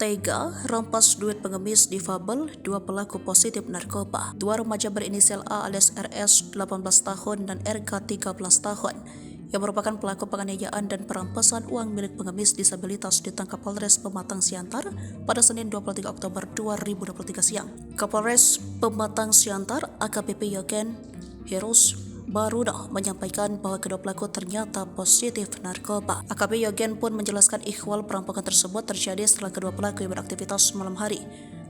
Tega rampas duit pengemis difabel, dua pelaku positif narkoba. Dua remaja berinisial A alias RS 18 tahun dan RK 13 tahun yang merupakan pelaku penganiayaan dan perampasan uang milik pengemis disabilitas ditangkap Polres Pematang Siantar pada Senin 23 Oktober 2023 siang. Kapolres Pematang Siantar AKBP Yogen Heros Barudah menyampaikan bahwa kedua pelaku ternyata positif narkoba. AKP Yogen pun menjelaskan ihwal perampokan tersebut terjadi setelah kedua pelaku yang beraktivitas malam hari,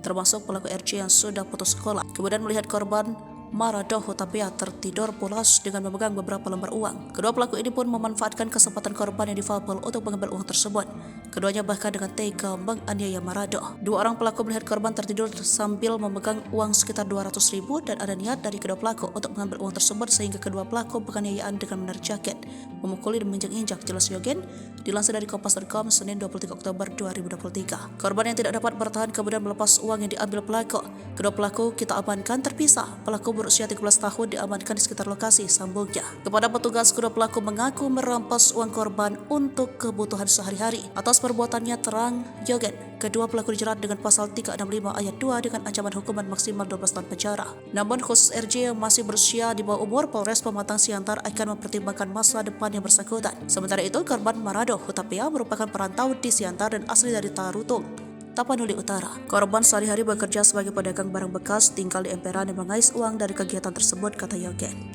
termasuk pelaku RJ yang sudah putus sekolah. Kemudian melihat korban Marado Hutapea tertidur pulas dengan memegang beberapa lembar uang. Kedua pelaku ini pun memanfaatkan kesempatan korban yang difabel untuk mengambil uang tersebut. Keduanya bahkan dengan tega menganiaya Marado. Dua orang pelaku melihat korban tertidur sambil memegang uang sekitar 200.000 dan ada niat dari kedua pelaku untuk mengambil uang tersebut sehingga kedua pelaku penganiayaan dengan menarik jaket, memukuli dan menginjak-injak, jelas Yogen dilansir dari Kompas.com Senin 23 Oktober 2023. Korban yang tidak dapat bertahan kemudian melepas uang yang diambil pelaku. Kedua pelaku kita amankan terpisah. Pelaku berusia 13 tahun diamankan di sekitar lokasi, sambungnya. Kepada petugas, kedua pelaku mengaku merampas uang korban untuk kebutuhan sehari-hari. Atas perbuatannya terang Yogen, kedua pelaku dijerat dengan pasal 365 ayat 2 dengan ancaman hukuman maksimal 12 tahun penjara. Namun khusus RJ yang masih berusia di bawah umur, Polres Pematang Siantar akan mempertimbangkan masa depan yang bersangkutan. Sementara itu, korban Marado Hutapea merupakan perantau di Siantar dan asli dari Tarutung, Tapanuli Utara. Korban sehari-hari bekerja sebagai pedagang barang bekas, tinggal di emperan dan mengais uang dari kegiatan tersebut, kata Yogen.